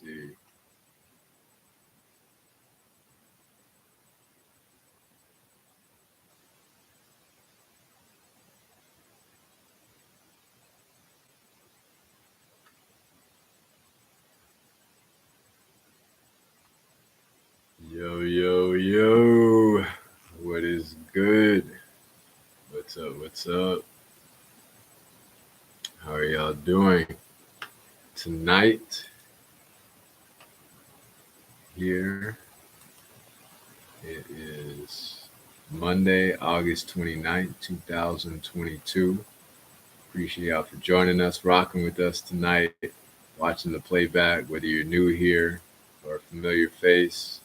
see. Yo, yo, yo. What is good? What's up? What's up? How are y'all doing? Tonight, here, it is Monday, August 29th, 2022. Appreciate y'all for joining us, rocking with us tonight, watching the playback, whether you're new here or a familiar face.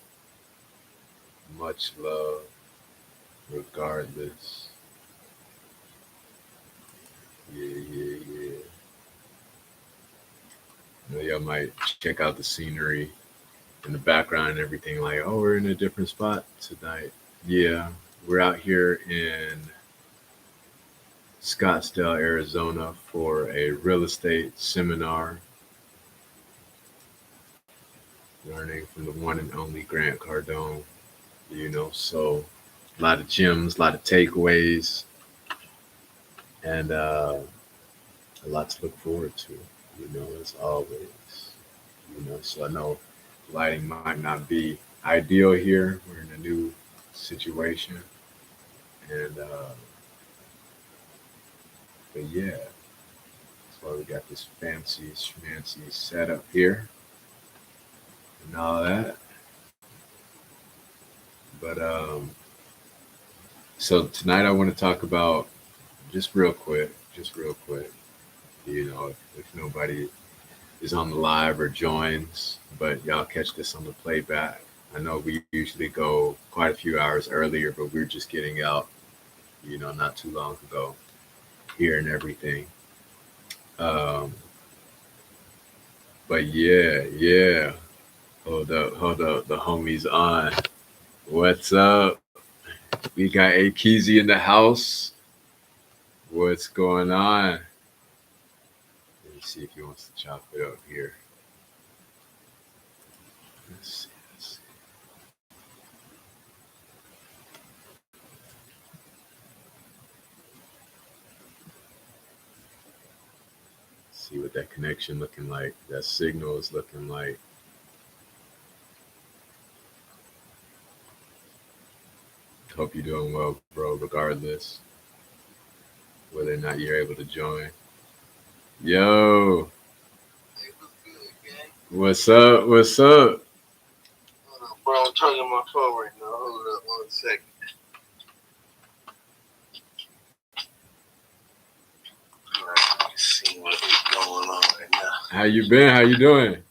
Much love, regardless. Yeah, yeah, yeah. You know, y'all might check out the scenery in the background and everything, like, oh, we're in a different spot tonight. Yeah, we're out here in Scottsdale, Arizona for a real estate seminar, learning from the one and only Grant Cardone. So a lot of gems, a lot of takeaways, and a lot to look forward to, as always. So I know lighting might not be ideal here. We're in a new situation, and but yeah, that's why we got this fancy schmancy setup here and all that. But so tonight I want to talk about just real quick. If nobody is on the live or joins, but y'all catch this on the playback. I know we usually go quite a few hours earlier, but we're just getting out, not too long ago here and everything. Um, but yeah, yeah. Hold up. The homie's on. What's up? We got A Keezy in the house. What's going on? Let me see if he wants to chop it up here. Let's see what that connection looking like. That signal is looking like. Hope you're doing well, bro, regardless whether or not you're able to join. Yo, what's up? What's up? Bro, I'm charging my phone right now. Hold up 1 second. Let's see what is going on right now. How you been? How you doing?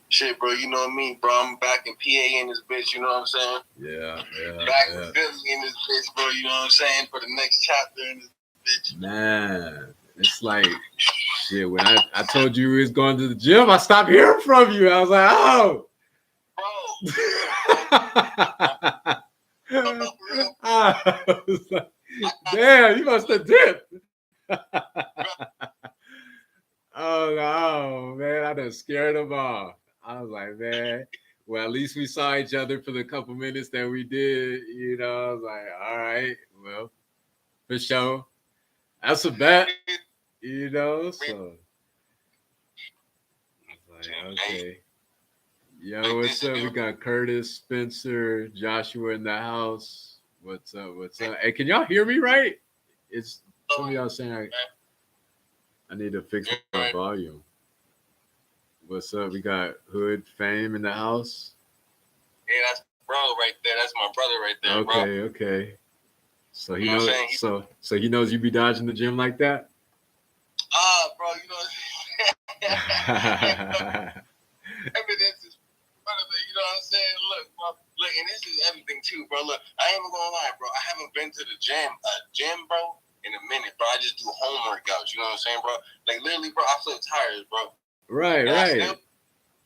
Shit, bro, you know me, bro. I'm back in PA in this bitch, you know what I'm saying? Yeah. Back in Philly in this bitch, bro, you know what I'm saying? For the next chapter in this bitch. Man, it's like shit. When I told you we was going to the gym, I stopped hearing from you. I was like, oh. Bro. I was like, damn, you must have dipped. Oh, man, I done scared them off. I was like, man, well, at least we saw each other for the couple minutes that we did. I was like, all right, well, for sure. That's a bet, so. I was like, okay. Yo, what's up? We got Curtis, Spencer, Joshua in the house. What's up? What's up? Hey, can y'all hear me right? It's some of y'all saying I need to fix my volume. What's up? We got Hood Fame in the house. Yeah, that's bro right there. That's my brother right there, bro. Okay. So he knows. So he knows you be dodging the gym like that. Bro, you know. Evidence is part of it. You know what I'm saying? Look, bro. Look, and this is everything too, bro. Look, I ain't even gonna lie, bro. I haven't been to the gym, bro, in a minute, bro. I just do home workouts. You know what I'm saying, bro? Like literally, bro. I feel tired, bro. Right.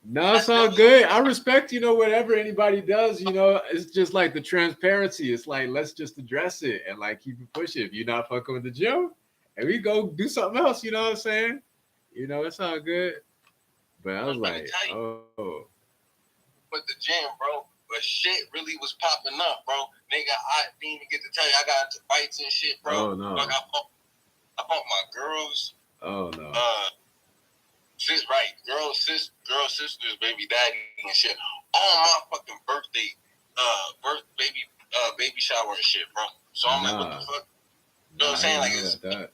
No, it's all good. I respect, whatever anybody does, it's just like the transparency. It's like, let's just address it and like keep it pushing. If you're not fucking with the gym, and we go do something else, you know what I'm saying? It's all good. But I was I'm trying to like, tell you, oh, with the gym, bro. But shit really was popping up, bro. Nigga, I didn't even get to tell you, I got into fights and shit, bro. oh no, Like, I fought my girls. oh no. Girl sisters, baby daddy and shit. On my fucking birthday, baby shower and shit, bro. So I'm like, what the fuck? You know what I'm saying? Like, it's, that.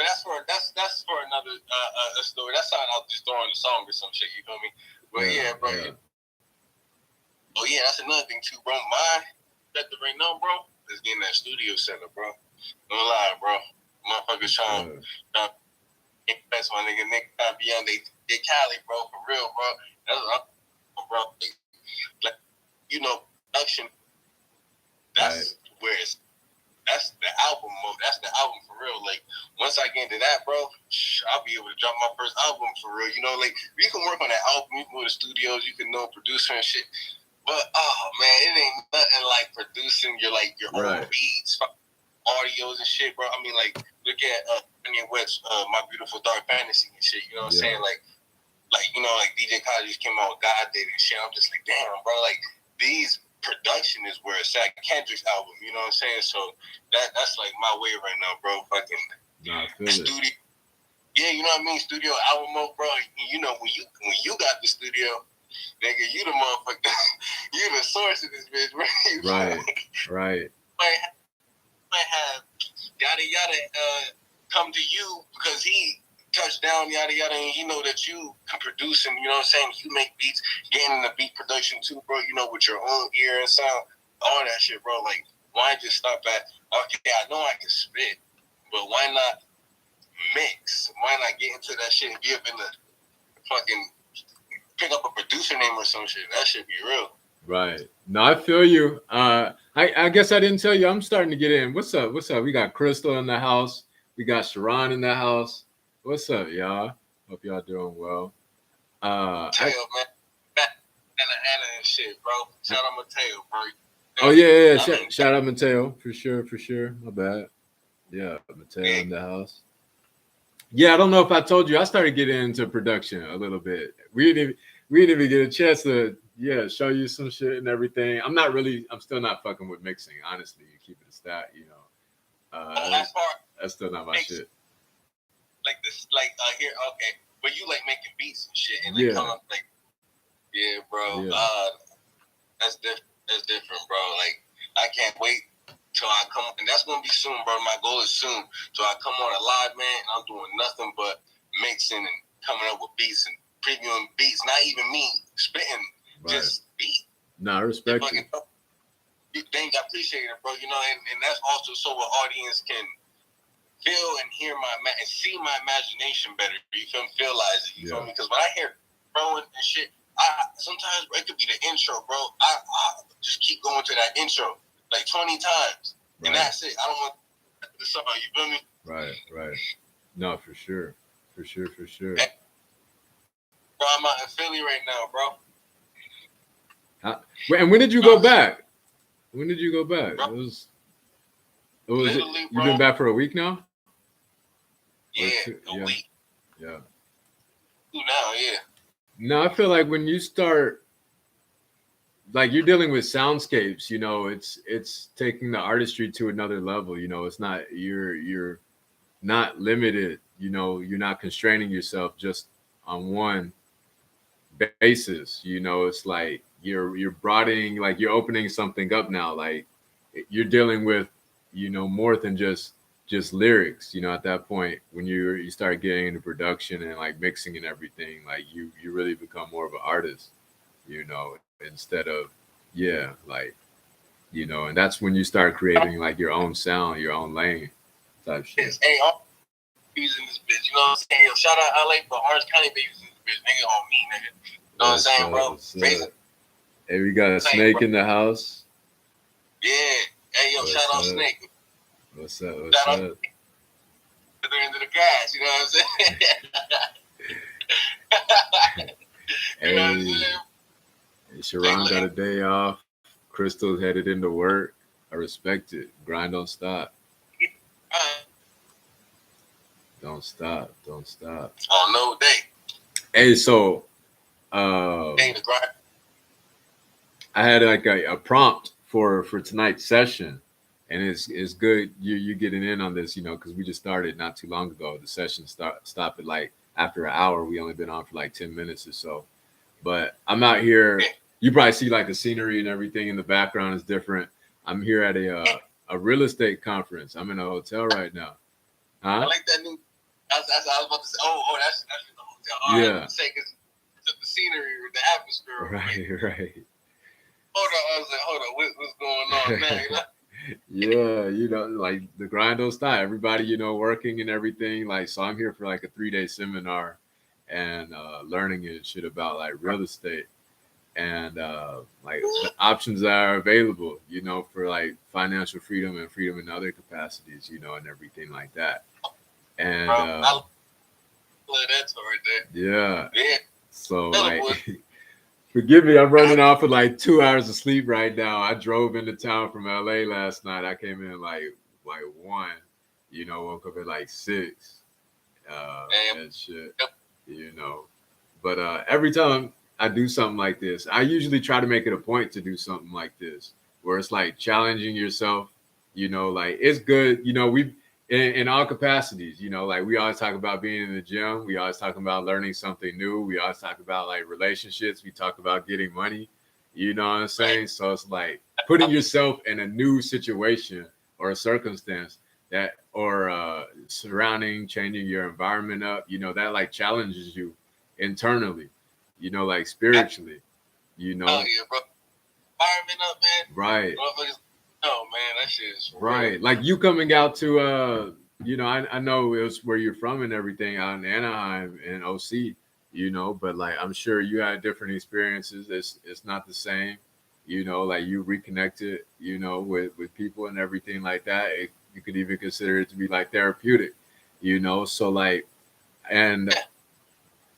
but that's for another story. That's how I'll just throw in a song or some shit. You feel me? But yeah, bro. Yeah. Oh yeah, that's another thing too, bro. My objective right now, bro, is getting that studio set up, bro. No lie, bro. Motherfuckers trying to invest my nigga be on they Cali, bro, for real, bro. That's what I'm, bro. Like, you know, production. That's where it's. That's the album mode. That's the album for real. Like, once I get into that, bro, I'll be able to drop my first album for real. You know, like, you can work on that album, you can go to studios, you can know a producer and shit. But oh man, it ain't nothing like producing your own beats, audios and shit, bro. I mean, like, look at Kanye West, My Beautiful Dark Fantasy and shit. You know what I'm saying? Like you know, like DJ Khaled just came out with God Did and shit. I'm just like, damn, bro. Like, these production is where it's at. Kendrick's album. You know what I'm saying? So that's like my way right now, bro. Fucking studio. Yeah, you know what I mean? Studio album mode, bro. You know, when you got the studio, nigga, you the motherfucker. You the source of this bitch, bro. Right. Might have yada yada come to you because he touched down yada yada, and he know that you can produce and you know what I'm saying. You make beats, getting into beat production too, bro. You know, with your own ear and sound, all that shit, bro. Like, why just stop at? Okay, I know I can spit, but why not mix? Why not get into that shit and be up in the fucking pick up a producer name or some shit? That should be real. Right. No, I feel you. I guess I didn't tell you. I'm starting to get in. What's up? We got Crystal in the house. We got Sharon in the house. What's up, y'all? Hope y'all doing well. Mateo, man. Anna and shit, bro. Shout out Mateo, bro. Oh yeah. Shout out Mateo for sure. My bad. Yeah, Mateo in the house. Yeah, I don't know if I told you. I started getting into production a little bit. We didn't even get a chance to show you some shit and everything. I'm still not fucking with mixing, honestly. You keep it a stat, you know. That's still not my shit. Like this, here, okay. But you like making beats and shit, and they come up like, yeah, bro. Yeah. That's different, bro. Like, I can't wait till I come, and that's gonna be soon, bro. My goal is soon. So I come on a live, man. And I'm doing nothing but mixing and coming up with beats and previewing beats. Not even me spitting, just beat. Nah, I respect it. You think I appreciate it, bro. You know, and that's also so an audience can feel and hear and see my imagination better. You feel me? Feelize it. You feel me? Because when I hear bro and shit, sometimes it could be the intro, bro. I just keep going to that intro like 20 times, and that's it. I don't want the song. You feel me? Right. No, for sure. Bro, I'm out in Philly right now, bro. And when did you go back? Bro, it was literally, you've been back for a week now? Yeah, a week. Yeah. Now, yeah. No, I feel like when you start, like, you're dealing with soundscapes, you know, it's taking the artistry to another level. You know, it's not you're not limited. You know, you're not constraining yourself just on one basis. You know, it's like you're broadening, like you're opening something up now. Like, you're dealing with, you know, more than just lyrics. You know, at that point when you start getting into production and like mixing and everything, like you really become more of an artist, you know, instead of like, you know, and that's when you start creating like your own sound, your own lane type shit. Hey, I'm using this bitch, you know what I'm saying? Yo, shout out LA, but Orange County babies in this bitch, nigga, on me, nigga. You know what I'm saying, bro? Hey, we got a Snake in the house. Yeah. Hey, yo, shout out Snake. What's up? Shout out to the end of the gas, you know what I'm saying? You know what I'm saying? Hey, Sharon got a day off. Crystal's headed into work. I respect it. Grind don't stop. Don't stop. Oh, no day. Hey, so Hey, the grind. I had like a prompt for tonight's session, and it's good you getting in on this, because we just started not too long ago. The session stopped at like after an hour. We only been on for like 10 minutes or so. But I'm out here. You probably see like the scenery and everything in the background is different. I'm here at a real estate conference. I'm in a hotel right now. I Huh? like that new. That's what I was about to say. Oh, that's in the hotel. All right, Yeah. say because the scenery, the atmosphere. Right. Hold on, I was like, hold on, what's going on now? Yeah, like the grind don't stop. Everybody, working and everything. Like, so I'm here for like a 3-day seminar and learning and shit about like real estate and like the options that are available, for like financial freedom and freedom in other capacities, and everything like that. And Bro, I love that story there. yeah, Yeah. so Tell the like. boys. Forgive me, I'm running off of like 2 hours of sleep right now. I drove into town from LA last night. I came in like 1, woke up at like 6, and shit, But every time I do something like this, I usually try to make it a point to do something like this, where it's like challenging yourself. Like it's good. We in all capacities. Like we always talk about being in the gym. We always talk about learning something new. We always talk about like relationships. We talk about getting money. You know what I'm saying? So it's like putting yourself in a new situation or a circumstance that or surrounding, changing your environment up. That like challenges you internally, like spiritually, Oh yeah, bro. Environment up, man. Right. Oh man, that shit is right. real. Like you coming out to I know it was where you're from and everything out in Anaheim and OC, but like I'm sure you had different experiences. It's not the same, like you reconnected, with people and everything like that. You could even consider it to be like therapeutic, so like and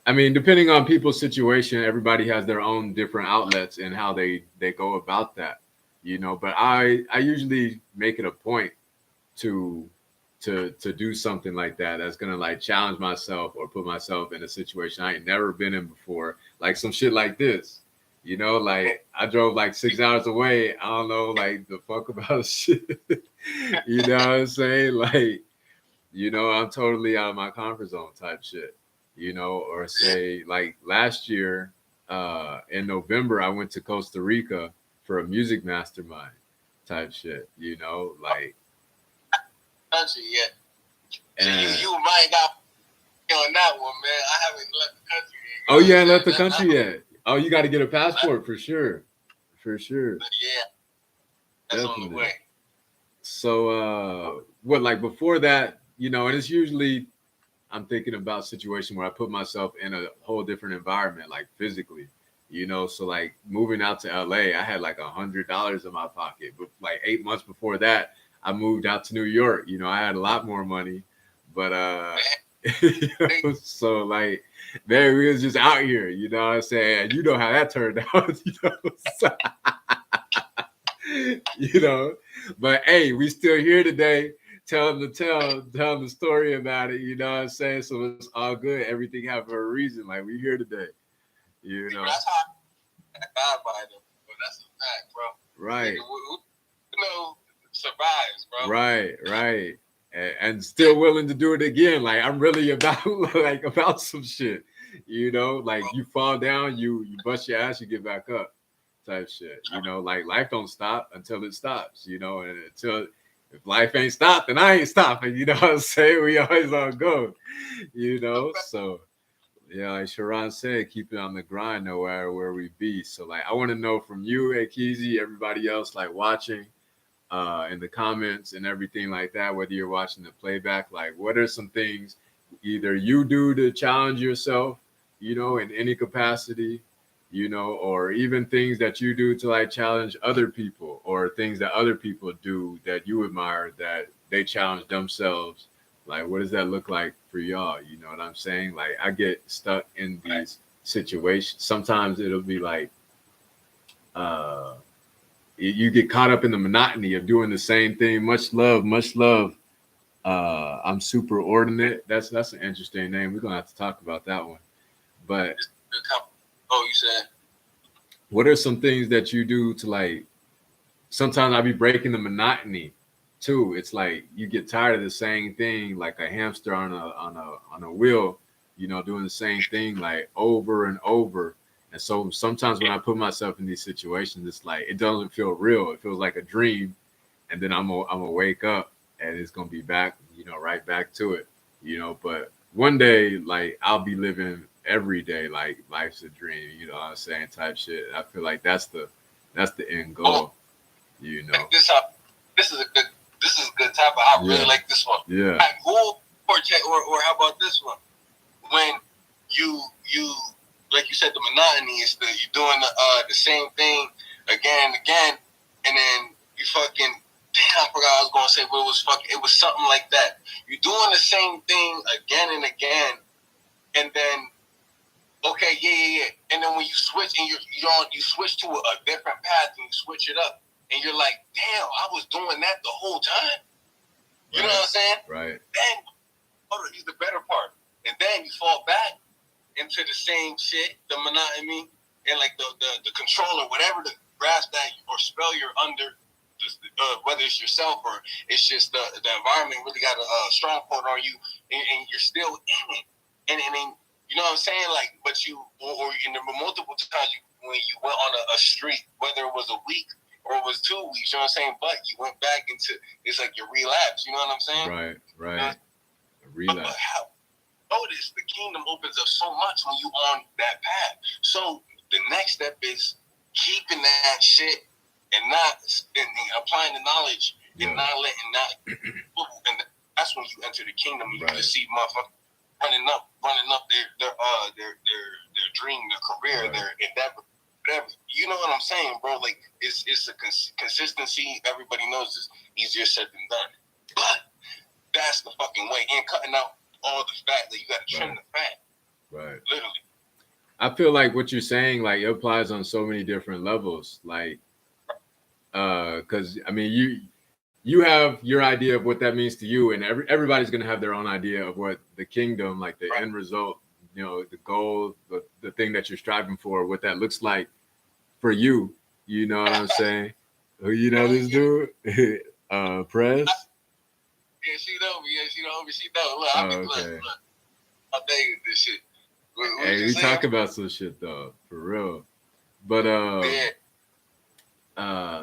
I mean, depending on people's situation, everybody has their own different outlets and how they go about that, But I usually make it a point to to do something like that that's gonna like challenge myself or put myself in a situation I ain't never been in before, like some shit like this. Like I drove like 6 hours away. I don't know like the fuck about shit. You know what I'm saying? Like, I'm totally out of my comfort zone type shit, or say like last year, in November, I went to Costa Rica for a music mastermind type shit, like. Country yet. So And, you might not be on that one, man. I haven't left the country yet. Oh, you ain't left the country yet. Oh, you got to get a passport for sure. For sure. Yeah. That's Definitely. on the way. So what like before that, and it's usually I'm thinking about a situation where I put myself in a whole different environment, like physically, so like moving out to LA, I had like $100 in my pocket. But like 8 months before that, I moved out to New York. I had a lot more money. But so like man, we was just out here, you know what I'm saying? And you know how that turned out, So, But hey, we still here today telling the story about it, you know what I'm saying? So it's all good. Everything happened for a reason. Like we here today. That's how I died by them. But that's a fact, bro. Right. Survives, bro. Right. And still willing to do it again. Like I'm really about some shit. Like you fall down, you bust your ass, you get back up. Type shit, like life don't stop until it stops, and until if life ain't stopped, then I ain't stopping, you know what I'm saying? We always on go, so yeah, like Sharon said, keep it on the grind no matter where we be. So like I want to know from you, Akizi, everybody else like watching in the comments and everything like that, whether you're watching the playback, like what are some things either you do to challenge yourself, in any capacity, or even things that you do to like challenge other people or things that other people do that you admire that they challenge themselves. Like, what does that look like for y'all? You know what I'm saying? Like, I get stuck in these situations. Sometimes it'll be like, you get caught up in the monotony of doing the same thing. Much love, much love. I'm super ordinate. That's an interesting name. We're gonna have to talk about that one. But Oh, you said. What are some things that you do to like? Sometimes I be breaking the monotony too. It's like you get tired of the same thing, like a hamster on a wheel, doing the same thing like over and over. And so sometimes when I put myself in these situations, it's like it doesn't feel real. It feels like a dream, and then I'm gonna wake up and it's gonna be back, right back to it, But one day, like I'll be living every day like life's a dream, what I'm saying, type shit. I feel like that's the end Oh, goal, this is a good topic. I really like this one. Yeah. Right, or how about this one? When you like you said, the monotony is you're doing the same thing again and again, and then you fucking damn, I forgot I was gonna say, but it was something like that. You're doing the same thing again and again, and then okay, yeah. And then when you switch and you switch to a different path and you switch it up, and you're like, damn, I was doing that the whole time. You know what I'm saying? Right. Then, here's the better part. And then you fall back into the same shit, the monotony, and like the controller, whatever the grasp that or spell you're under, whether it's yourself or it's just the environment really got a strong point on you, and you're still in it. And you know what I'm saying? Like, but you, or in the multiple times when you went on a streak, whether it was a week or it was 2 weeks, you know what I'm saying? But you went back into, it's like your relapse, you know what I'm saying? Right. Relapse. But how, notice the kingdom opens up so much when you on that path. So the next step is keeping that shit and not and applying the knowledge and not letting that. And that's when you enter the kingdom. And you just see motherfuckers running up their dream, their career, their endeavor. Whatever. You know what I'm saying, bro? Like it's a consistency. Everybody knows it's easier said than done, but that's the fucking way. And cutting out all the fat, that you got to trim the fat. Right. Literally. I feel like what you're saying, like it applies on so many different levels. Like, because I mean, you have your idea of what that means to you, and everybody's gonna have their own idea of what the kingdom, like the end result, the goal, the thing that you're striving for, what that looks like for you. You know what I'm saying? You know this dude, Prez. Yeah, she know me. She know. Look, I mean, look. I'm begging this shit. Hey, we talk about some shit though, for real. But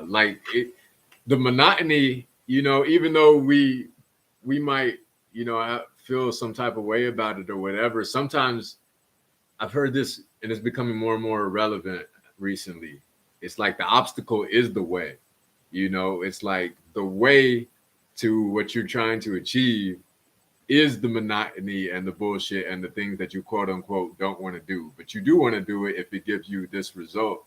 like the monotony, even though we might, feel some type of way about it or whatever. Sometimes I've heard this, and it's becoming more and more relevant recently. It's like the obstacle is the way. It's like the way to what you're trying to achieve is the monotony and the bullshit and the things that you quote unquote don't want to do, but you do want to do it if it gives you this result,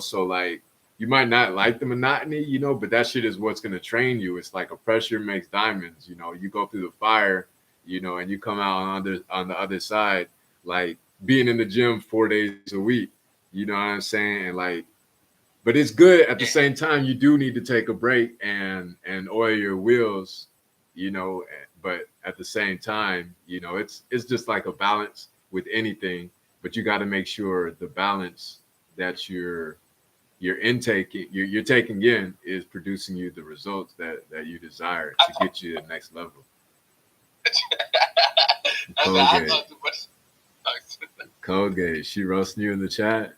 so like you might not like the monotony, but that shit is what's going to train you. It's like a pressure makes diamonds. You go through the fire, and you come out on the other side, like being in the gym 4 days a week, you know what I'm saying? And like, but it's good at the same time. You do need to take a break and oil your wheels, but at the same time, it's just like a balance with anything, but you got to make sure the balance that you're intaking, you're taking in is producing you the results that you desire to get you to the next level. Colgate, she roasting you in the chat.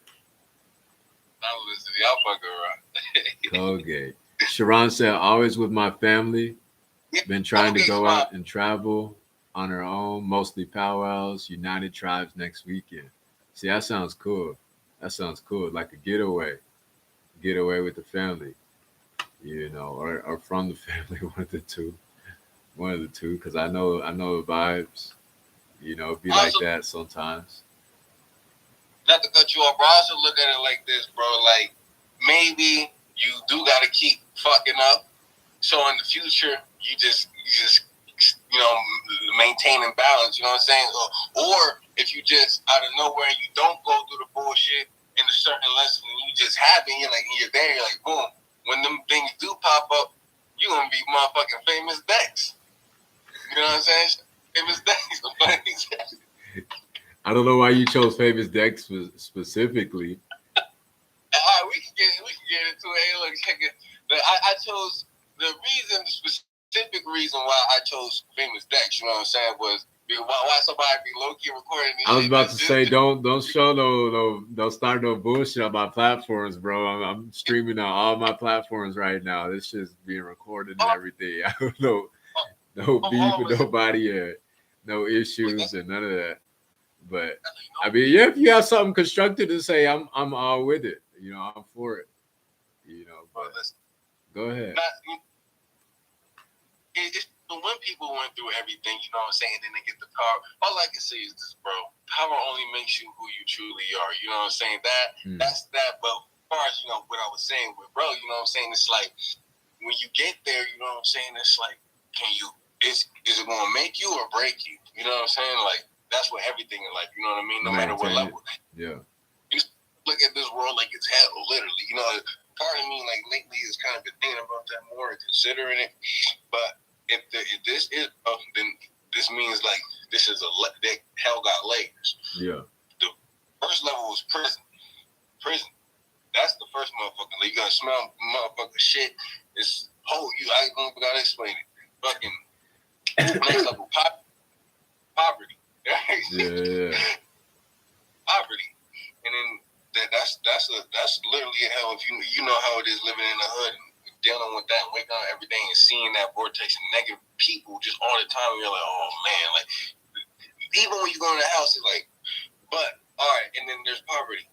I'm listening. Y'all fucking around. Colgate. Sharon said, always with my family. Been trying to go out and travel on her own, mostly powwows, United Tribes next weekend. See, that sounds cool. Like a getaway with the family, or from the family, one of the two, because I know the vibes, be like that sometimes. Not to cut you off, bro, I also look at it like this, bro, like maybe you do got to keep fucking up, so in the future you just maintaining balance, you know what I'm saying? Or if you just out of nowhere you don't go through the bullshit in a certain lesson and you just have it, you're there, you're like, boom. When them things do pop up, you're gonna be motherfucking famous Dex. You know what I'm saying? Famous Dex. I don't know why you chose Famous Deck specifically. All right, we can get into it. Hey, look, check it. I chose the specific reason why I chose Famous Dex. You know what I'm saying? Was why somebody be low key recording this I was shit. about to say, don't show don't start no bullshit on my platforms, bro. I'm streaming on all my platforms right now. This shit's being recorded and everything. I don't know, no beef with nobody, and no issues and none of that. But I mean, yeah, if you have something constructive to say, I'm all with it. You know, I'm for it. You know, but go ahead. It's when people went through everything, you know what I'm saying, and then they get the power. All I can say is this, bro. Power only makes you who you truly are. You know what I'm saying? That's that. But as far as, you know, what I was saying with bro, you know what I'm saying? It's like when you get there, you know what I'm saying? It's like, is it gonna make you or break you? You know what I'm saying? Like, that's what everything in life, you know what I mean? No matter what level. Yeah. You look at this world like it's hell, literally. You know, part of me, like, lately is kind of been thinking about that more and considering it. But if this is then this means like this is that hell got layers. Yeah. The first level was prison. That's the first motherfucker. Like, you gotta smell motherfucker shit. It's I don't gotta explain it. Fucking next level poverty. Right? Yeah. Poverty, and then that's literally hell. If you know how it is living in the hood and dealing with that, and waking up every day and seeing that vortex and negative people just all the time. You're like, oh man, like even when you go in the house, it's like, but all right. And then there's poverty.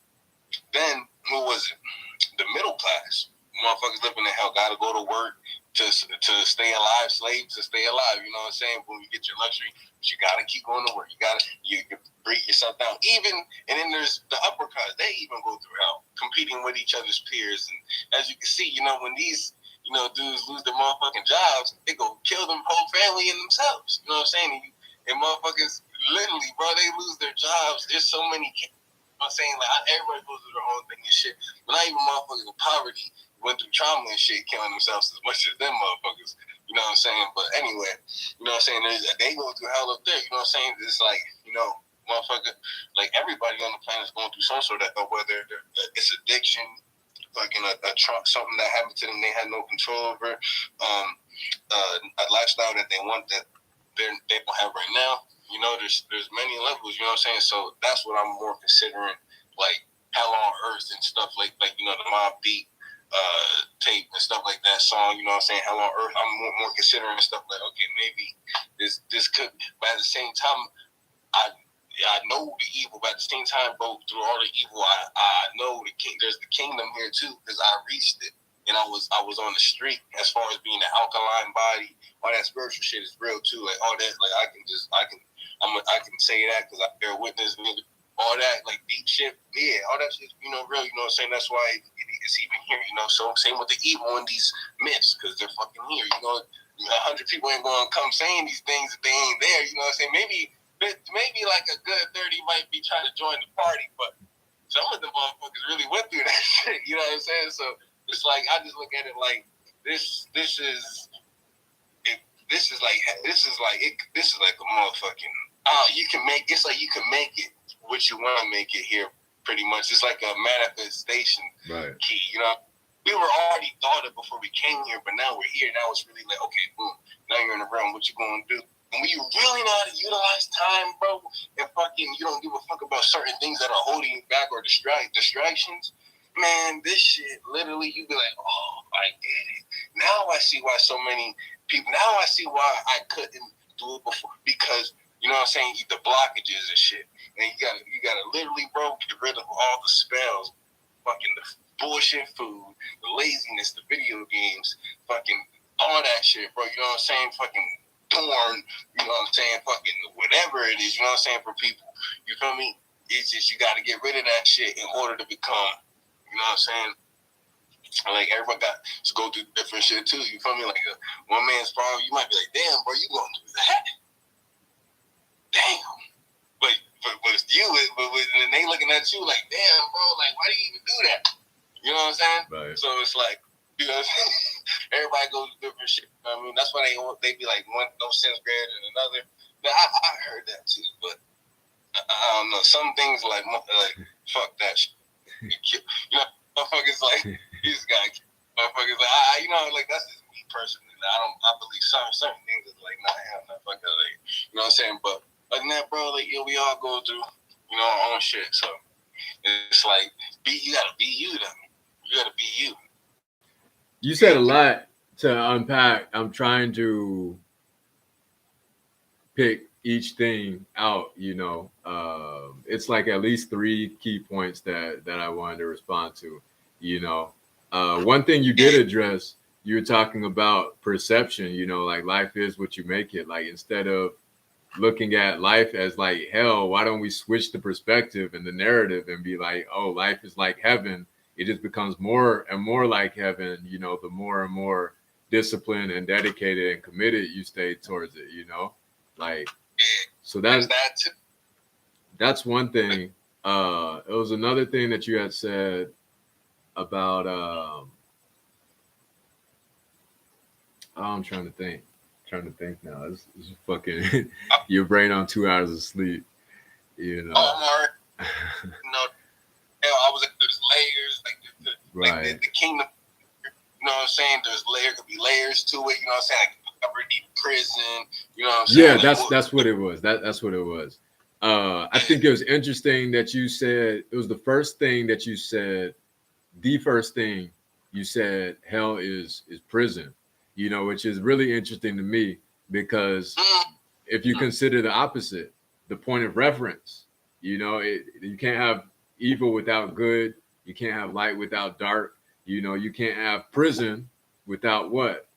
Then what was it? The middle class motherfuckers living in hell gotta go to work to stay alive, slaves to stay alive. You know what I'm saying? When you get your luxury, but you gotta keep going to work. You break yourself down. And then there's the upper class. They even go through hell, competing with each other's peers. And as you can see, you know, when these dudes lose their motherfucking jobs, they go kill them whole family and themselves. You know what I'm saying? And motherfuckers literally, bro, they lose their jobs. There's so many. You know what I'm saying? Like, everybody goes through their own thing and shit. But not even motherfuckers in poverty went through trauma and shit, killing themselves as much as them motherfuckers. You know what I'm saying? But anyway, you know what I'm saying? They go through hell up there. You know what I'm saying? It's like, you know, motherfucker, like everybody on the planet is going through some sort of, whether it's addiction, fucking something that happened to them they had no control over, a lifestyle that they want that they don't have right now. You know, there's many levels. You know what I'm saying? So that's what I'm more considering, like Hell on Earth and stuff like you know, the Mob Deep tape and stuff like that song. You know what I'm saying? Hell on Earth. I'm more considering stuff like, okay, maybe this could. But at the same time, I know the evil, but at the same time, bro, through all the evil, I know there's the kingdom here too, because I reached it, and I was on the street. As far as being an alkaline body, all that spiritual shit is real too. Like all that, like I can say that because I bear witness, nigga. All that, like deep shit, yeah, all that shit, you know, real. You know what I'm saying? That's why it's even here. You know, so same with the evil in these myths, because they're fucking here. You know, 100 people ain't gonna come saying these things if they ain't there. You know what I'm saying? Maybe like a good 30 might be trying to join the party, but some of the motherfuckers really went through that shit. You know what I'm saying? So it's like, I just look at it like this is like a motherfucking you can make it what you want to make it here. Pretty much, it's like a manifestation key. You know, we were already thought of before we came here, but now we're here. Now it's really like, okay, boom. Now you're in the realm. What you gonna do? And when you really know how to utilize time, bro, and fucking you don't give a fuck about certain things that are holding you back or distractions, man, this shit, literally, you be like, oh, I get it. Now I see why so many people, now I see why I couldn't do it before. Because, you know what I'm saying, the blockages and shit. And you gotta literally, bro, get rid of all the spells, fucking the bullshit food, the laziness, the video games, fucking all that shit, bro. You know what I'm saying? Fucking porn, you know what I'm saying? Fucking whatever it is, you know what I'm saying, for people. You feel me? It's just you gotta get rid of that shit in order to become, you know what I'm saying? Like, everybody got to go through different shit too. You feel me? Like one man's problem, you might be like, damn, bro, you gonna do that? Damn. But it's you, but and they looking at you like, damn, bro, like, why do you even do that? You know what I'm saying? Right. So it's like, you know what I'm saying? Everybody goes through different shit. You know what I mean? That's why they be like, one no sense greater than another. But I heard that too. But I don't know. Some things like fuck that shit. You know, motherfuckers like this guy. Motherfuckers like like that's just me personally. I believe certain things is like hell no, fuck that. Like, you know what I'm saying? But other than that, bro, like we all go through our own shit. So it's like you gotta be you, then. You gotta be you. You said a lot to unpack. I'm trying to pick each thing out. It's like at least 3 key points that I wanted to respond to. One thing you did address, you were talking about perception. Like life is what you make it. Like instead of looking at life as like hell, why don't we switch the perspective and the narrative and be like, oh, life is like heaven. It just becomes more and more like heaven, the more and more disciplined and dedicated and committed you stay towards it, like, so that's one thing. It was another thing that you had said about I'm trying to think now. It's fucking your brain on 2 hours of sleep. Oh, I'm already. I was like, there's layers, like the kingdom. You know what I'm saying? Could be layers to it. You know what I'm saying? Like poverty, prison. You know what I'm saying? Yeah, that's what it was. That's what it was. I think it was interesting that you said it was the first thing that you said. The first thing you said, hell is prison. Which is really interesting to me because if you consider the opposite, the point of reference, you can't have evil without good. You can't have light without dark. You can't have prison without what?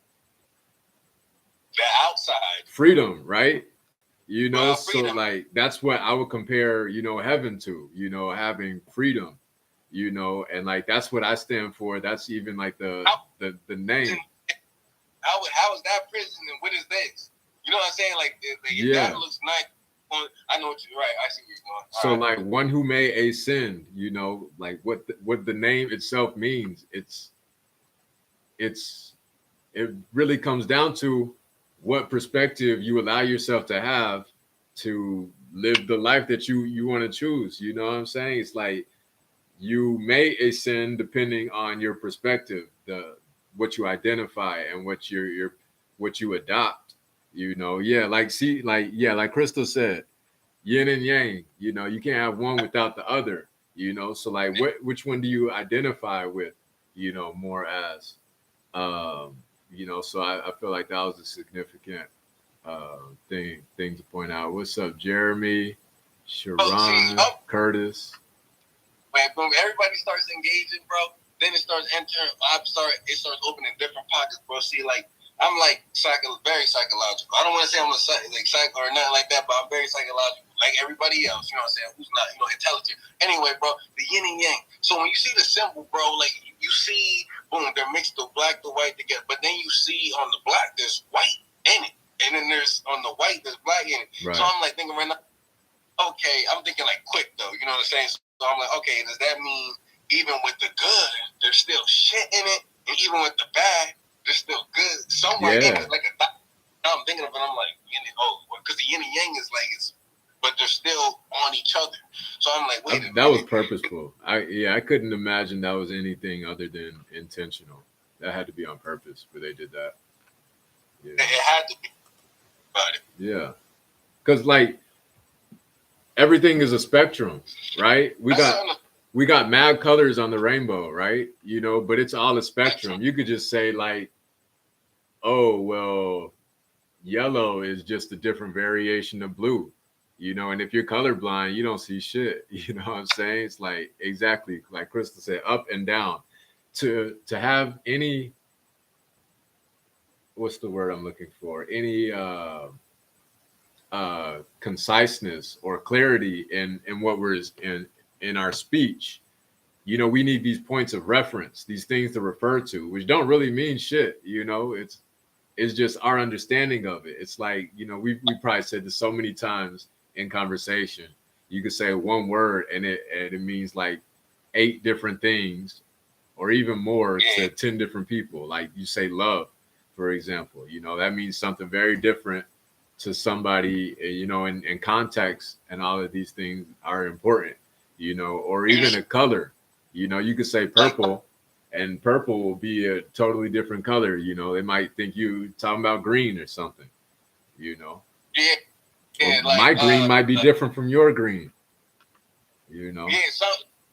The outside. Freedom, right? So freedom. like that's what I would compare, heaven to, having freedom, and like that's what I stand for. That's even like the name. How is that prison and what is this? You know what I'm saying? Like that looks nice. I know what you're right. I see where you're going. So like one who may ascend, like what the name itself means. It really comes down to what perspective you allow yourself to have to live the life that you want to choose. You know what I'm saying? It's like you may ascend depending on your perspective, what you identify and what you adopt. Like Crystal said, yin and yang. You can't have one without the other. So like which one do you identify with? More as. So I feel like that was a significant thing to point out. What's up, Jeremy, Sharon, Curtis? When everybody starts engaging, bro, then it starts entering. It starts opening different pockets, bro. See, like I'm like very psychological. I don't want to say I'm psych or nothing like that, but I'm very psychological, like everybody else. You know what I'm saying? Who's not intelligent? Anyway, bro, the yin and yang. So when you see the symbol, bro, like you see, boom, they're mixed the black, the white together. But then you see on the black, there's white in it, and then there's on the white, there's black in it. Right. So I'm like thinking right now, okay, I'm thinking like quick though. You know what I'm saying? So I'm like, okay, does that mean even with the good, there's still shit in it, and even with the bad, there's still good somewhere in it? Like now I'm thinking of it, I'm like, because the yin and yang is like but they're still on each other. So I'm like, wait a minute. That was purposeful. I couldn't imagine that was anything other than intentional. That had to be on purpose where they did that. Yeah. It had to be about it. Yeah, because like everything is a spectrum, right? We got mad colors on the rainbow, right? But it's all a spectrum. You could just say like, oh well, yellow is just a different variation of blue. And if you're colorblind, you don't see shit. You know what I'm saying? It's like exactly like Crystal said, up and down. To have any, what's the word I'm looking for? Any conciseness or clarity in what we're in our speech. We need these points of reference, these things to refer to, which don't really mean shit. It's just our understanding of it. It's like, we probably said this so many times in conversation. You could say one word and it means like 8 different things or even more to 10 different people. Like you say love, for example, that means something very different to somebody, you know, and context and all of these things are important, you know, or even a color. You know, you could say purple, and purple will be a totally different color. You know, they might think you talking about green or something, you know. Yeah, Or yeah, like my green might be different from your green, you know. yeah, so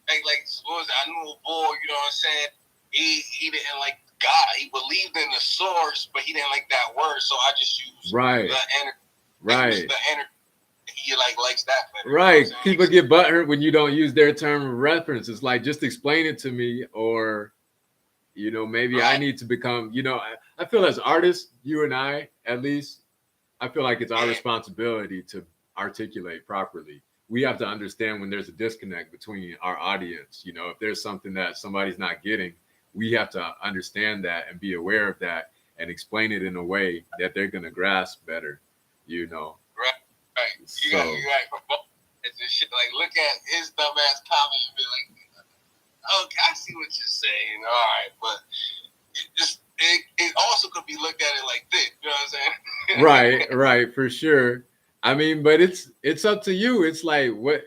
like what was it? I knew a boy, you know what I'm saying? He didn't like God. He believed in the source, but he didn't like that word, so I just used Right. the energy. Right. The energy. He likes that better. Right. You know People get butthurt when you don't use their term of reference. It's like, just explain it to me, or, you know, maybe I need to become, you know, I feel as artists, you and I, at least, I feel like it's our responsibility to articulate properly. We have to understand when there's a disconnect between our audience. You know, if there's something that somebody's not getting, we have to understand that and be aware of that and explain it in a way that they're going to grasp better, you know. Right. You got for both. It's just shit. Like, look at his dumbass comment and be like, okay, I see what you're saying. All right, but it also could be looked at it like this. You know what I'm saying? Right, for sure. I mean, but it's up to you. It's like, what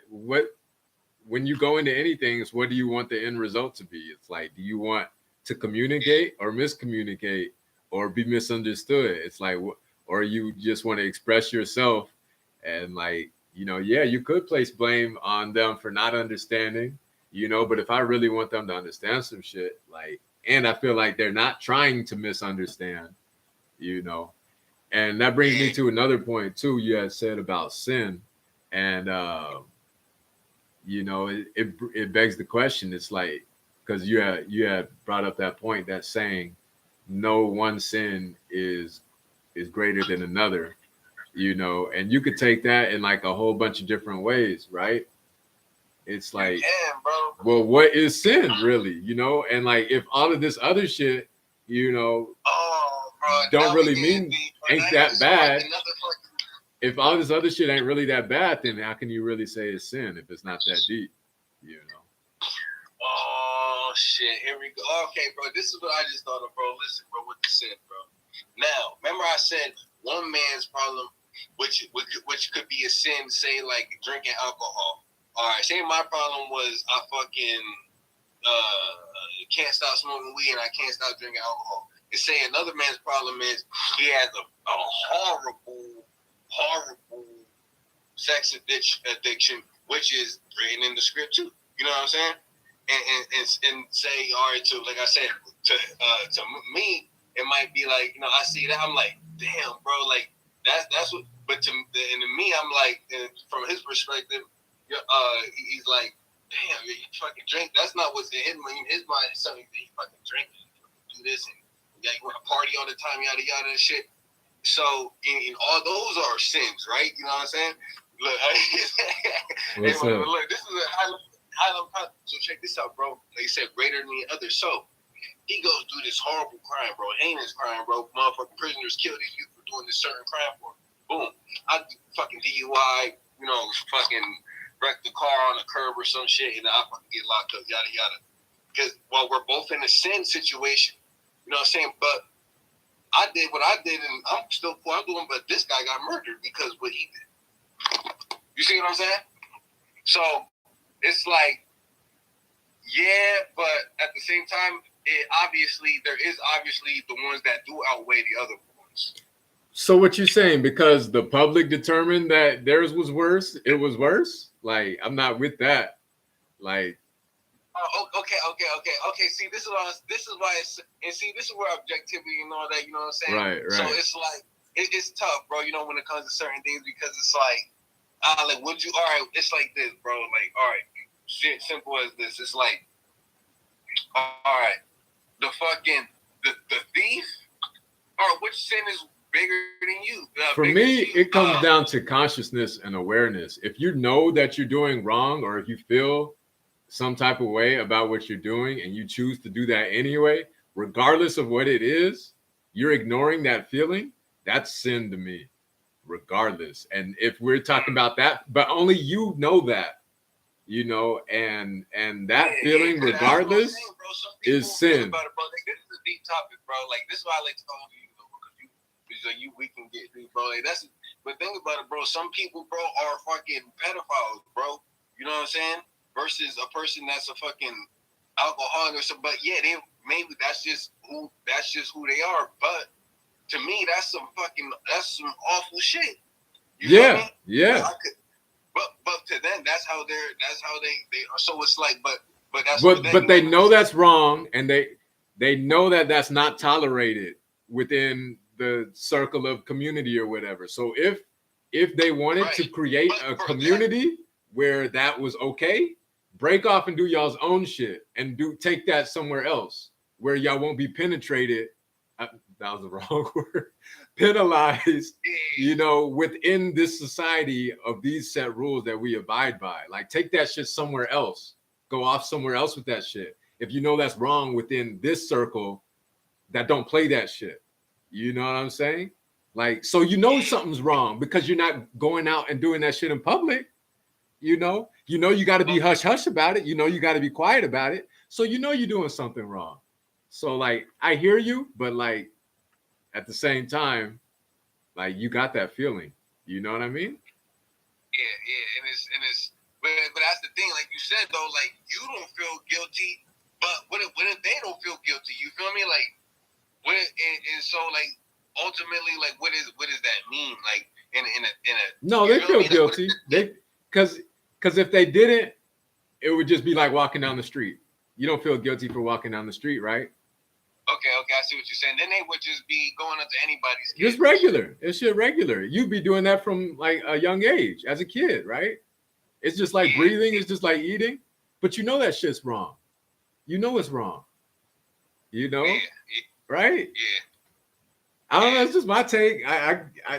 when you go into anything, it's what do you want the end result to be? It's like, do you want to communicate or miscommunicate or be misunderstood? It's like, or you just want to express yourself, and, like, you know, yeah, you could place blame on them for not understanding, you know, but if I really want them to understand some shit, like, and I feel like they're not trying to misunderstand, you know. And that brings me to another point too. You had said about sin, and you know, it begs the question. It's like, because you had brought up that point, that saying, no one sin is greater than another, you know, and you could take that in like a whole bunch of different ways, right? It's like, well, what is sin really, you know? And like, if all of this other shit, you know, don't really mean, ain't that bad. If all this other shit ain't really that bad, then how can you really say it's sin if it's not that deep, you know? Oh shit, here we go. Okay, bro, this is what I just thought of, bro. Listen, bro, what you said, bro. Now, remember I said one man's problem, which could be a sin, say like drinking alcohol. All right, say my problem was I fucking can't stop smoking weed and I can't stop drinking alcohol. And say another man's problem is he has a horrible sex addiction, which is written in the script too. You know what I'm saying? And say, all right, like I said, to me, it might be like, you know, I see that, I'm like, damn, bro, like that's what. But to me, I'm like, from his perspective, he's like, damn, you fucking drink. That's not what's in his mind. His mind is something that he fucking drink, do this, and you want to party all the time, yada yada and shit. So in all those are sins, right? You know what I'm saying? Look, look, this is a high level. So check this out, bro. Like you said, greater than the other. So he goes through this horrible crime, bro, heinous crime, bro. Motherfucking prisoners kill these youth for doing this certain crime for. Boom, I fucking DUI, you know, fucking wreck the car on a curb or some shit, and I fucking get locked up, yada yada. Because we're both in a sin situation. You know what I'm saying? But I did what I did, and I'm still cool. I'm doing, but this guy got murdered because what he did. You see what I'm saying? So it's like, yeah, but at the same time, there is obviously the ones that do outweigh the other ones. So what you saying? Because the public determined that theirs was worse, it was worse? Like, I'm not with that. Like, okay. See, this is why this is where objectivity and all that, you know what I'm saying? Right. So it's like it's tough, bro. You know, when it comes to certain things, because it's like, would you? All right, it's like this, bro. Like, all right, shit, simple as this. It's like, all right, the fucking the thief, or which sin is bigger than you? For me, it comes down to consciousness and awareness. If you know that you're doing wrong, or if you feel some type of way about what you're doing and you choose to do that anyway, regardless of what it is, you're ignoring that feeling. That's sin to me, regardless. And if we're talking about that, but only you know that, you know, and that feeling, regardless, is sin. About it, bro. Like, this is a deep topic, bro. Like, this is why I like to talk to you, because we can get deep, bro. Like, But think about it, bro. Some people, bro, are fucking pedophiles, bro. You know what I'm saying? Versus a person that's a fucking alcoholic or something. But yeah, they maybe that's just who they are. But to me, that's some awful shit. You feel me? Yeah. But to them, that's how they are. So it's like, but they know that's wrong, and they know that that's not tolerated within the circle of community or whatever. So if they wanted to create a community where that was okay, break off and do y'all's own shit and take that somewhere else where y'all won't be penetrated. That was the wrong word. Penalized, within this society of these set rules that we abide by. Like, take that shit somewhere else. Go off somewhere else with that shit. If you know that's wrong within this circle, that don't play that shit. You know what I'm saying? Like, so something's wrong because you're not going out and doing that shit in public. You got to be hush hush about it. You got to be quiet about it. So you're doing something wrong. So like, I hear you, but like at the same time, like you got that feeling. You know what I mean? Yeah, and it's but that's the thing. Like you said though, like you don't feel guilty, but what if they don't feel guilty? You feel me? Like and so like ultimately, like what does that mean? Like in a no, they feel guilty. They because if they didn't, it would just be like walking down the street. You don't feel guilty for walking down the street, right? Okay, I see what you're saying. Then they would just be going up to anybody's kid. Just regular. It's shit regular. You'd be doing that from like a young age as a kid, right? It's just like breathing. It's just like eating. But that shit's wrong. You know it's wrong. Right? Yeah. I don't know. It's just my take.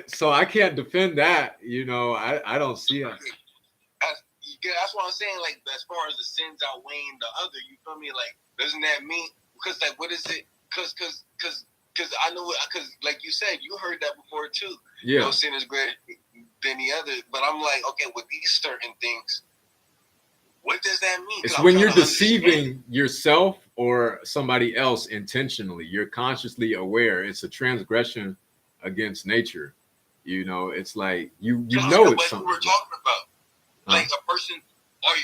So I can't defend that. I don't see it. That's what I'm saying. Like, as far as the sins outweighing the other, you feel me? Like, doesn't that mean? Because like, what is it? Because I know, because like you said, you heard that before too. Yeah. No sin is greater than the other. But I'm like, okay, with these certain things, what does that mean? It's when you're deceiving yourself or somebody else intentionally. You're consciously aware. It's a transgression against nature. It's like you know it's something. What we're talking about, like a person. What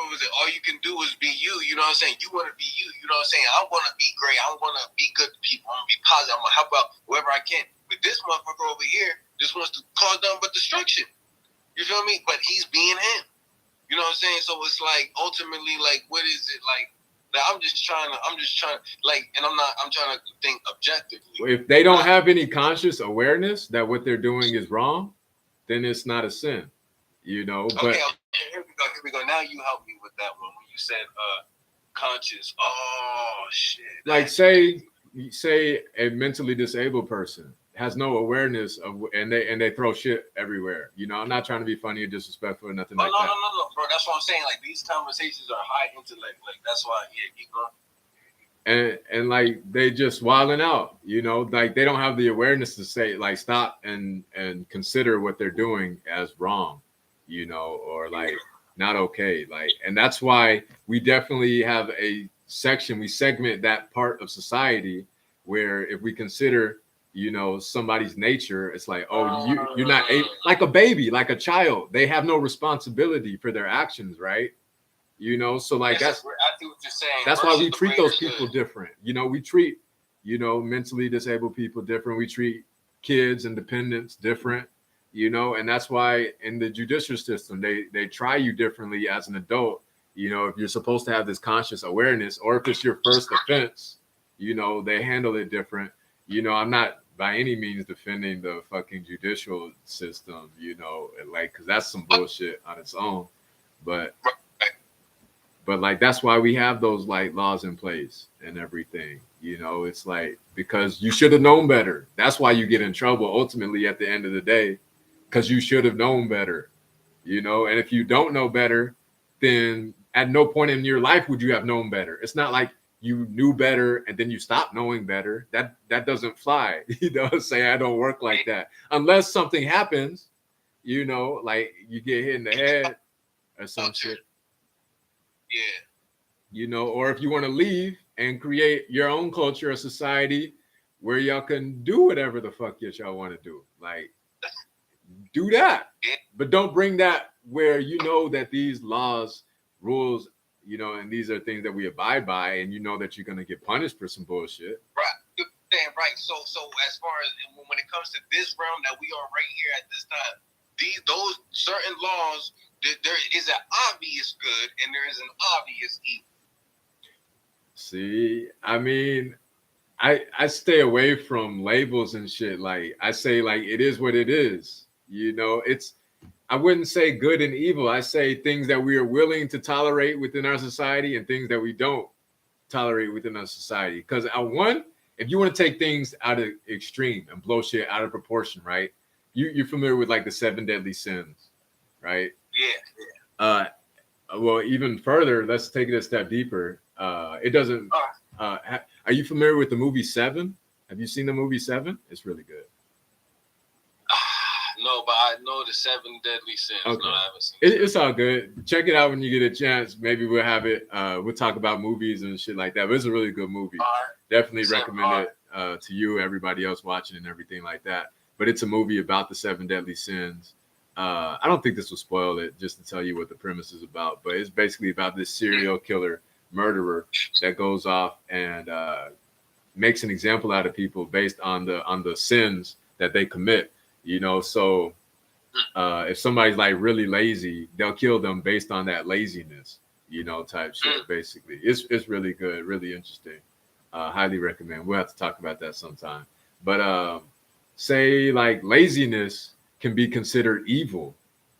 was it? All you can do is be you. You know what I'm saying? You want to be you. You know what I'm saying? I want to be great. I want to be good to people. I want to be positive. I'm going to help out whoever I can. But this motherfucker over here just wants to cause nothing but destruction. You feel me? But he's being him. You know what I'm saying? So it's like, ultimately, like, what is it? Like, I'm just trying to, like, and I'm trying to think objectively. If they don't have any conscious awareness that what they're doing is wrong, then it's not a sin. But okay, here we go. Now you help me with that one when you said conscious. Oh shit! Like say a mentally disabled person has no awareness of, and they throw shit everywhere. I'm not trying to be funny or disrespectful or nothing like that. No, bro. That's what I'm saying. Like, these conversations are high intellect. Like, that's why. Yeah, keep going. And like they just wilding out. Like they don't have the awareness to say like stop and consider what they're doing as wrong. Or like not okay. Like, and that's why we definitely have a section. We segment that part of society where if we consider, somebody's nature, it's like, oh, you're not like a baby, like a child. They have no responsibility for their actions, right? So like I see what you're saying. That's why we treat those people different. We treat, mentally disabled people different. We treat kids and dependents different. And that's why in the judicial system, they try you differently as an adult. If you're supposed to have this conscious awareness, or if it's your first offense, they handle it different. I'm not by any means defending the fucking judicial system, like, because that's some bullshit on its own. But like, that's why we have those like laws in place and everything. It's like, because you should have known better. That's why you get in trouble ultimately at the end of the day. Because you should have known better, and if you don't know better, then at no point in your life would you have known better. It's not like you knew better and then you stopped knowing better. That doesn't fly. Say I don't work like that unless something happens, like you get hit in the head or some shit. Yeah. Or if you want to leave and create your own culture or society where y'all can do whatever the fuck y'all want to do, like. do that. Yeah. But don't bring that where you know that these laws, rules, you know, and these are things that we abide by, and you know that you're gonna get punished for some bullshit. Right. Damn right. So as far as when it comes to this realm that we are right here at this time, those certain laws, there is an obvious good and there is an obvious evil. See, I mean, I stay away from labels and shit. Like I say, like it is what it is. You know, it's I wouldn't say good and evil. I say things that we are willing to tolerate within our society and things that we don't tolerate within our society. Because one, if you want to take things out of extreme and blow shit out of proportion, right? You're familiar with like the 7 deadly sins, right? Yeah. Well, even further, let's take it a step deeper. It doesn't. Are you familiar with the movie Seven? Have you seen the movie Seven? It's really good. No, but I know the 7 deadly sins. Okay. No, I haven't seen It's all good. Check it out when you get a chance. Maybe we'll have it. We'll talk about movies and shit like that. But it's a really good movie. Definitely recommend it to you, everybody else watching, and everything like that. But it's a movie about the 7 deadly sins. I don't think this will spoil it, just to tell you what the premise is about. But it's basically about this serial killer murderer that goes off and makes an example out of people based on the sins that they commit. You know, so if somebody's like really lazy, they'll kill them based on that laziness, you know, type shit. Basically, it's really good, really interesting. Highly recommend. We'll have to talk about that sometime. But say like laziness can be considered evil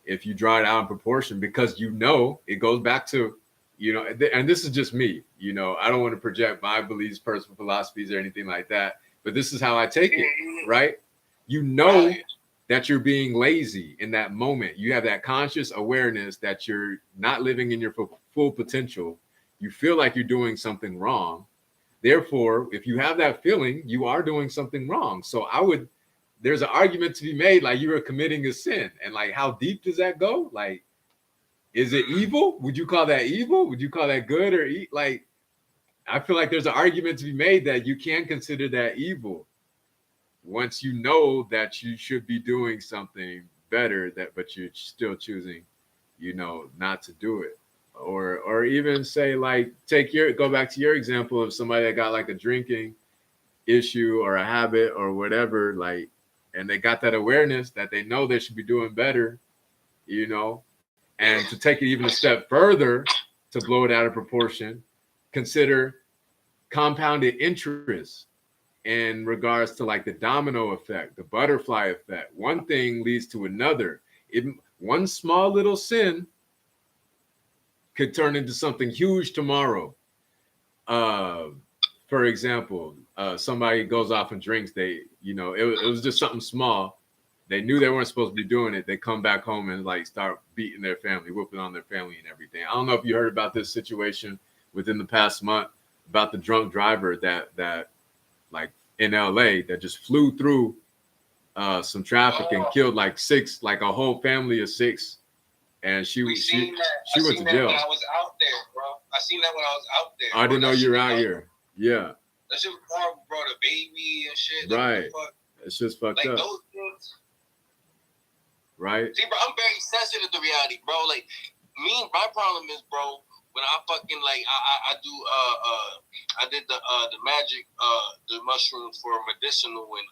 if you draw it out in proportion, because you know it goes back to, you know, and this is just me. You know, I don't want to project my beliefs, personal philosophies, or anything like that. But this is how I take it, right? You know that you're being lazy in that moment. You have that conscious awareness that you're not living in your full potential. You feel like you're doing something wrong. Therefore, if you have that feeling, you are doing something wrong. So there's an argument to be made, like you are committing a sin. And like, how deep does that go? Like, is it evil? Would you call that evil? Would you call that good or like, I feel like there's an argument to be made that you can consider that evil once you know that you should be doing something better, but you're still choosing, you know, not to do it. Or even say like, go back to your example of somebody that got like a drinking issue or a habit or whatever, like, and they got that awareness that they know they should be doing better, you know, and to take it even a step further, to blow it out of proportion, consider compounded interest in regards to like the domino effect, the butterfly effect. One thing leads to another. One small little sin could turn into something huge tomorrow. For example, somebody goes off and drinks. They, you know, it was just something small. They knew they weren't supposed to be doing it. They come back home and like start beating their family, whooping on their family and everything. I don't know if you heard about this situation within the past month about the drunk driver that like in LA that just flew through some traffic and killed like a whole family of 6. And she went to jail. When I was out there, bro. I seen that when I was out there. I didn't know you were out here. Yeah. That shit was horrible, bro. The baby and shit. Right. It's just fucked up. Those things. Right. See, bro, I'm very sensitive to reality, bro. Like, my problem is, bro, when I fucking like I did the magic the mushrooms for medicinal and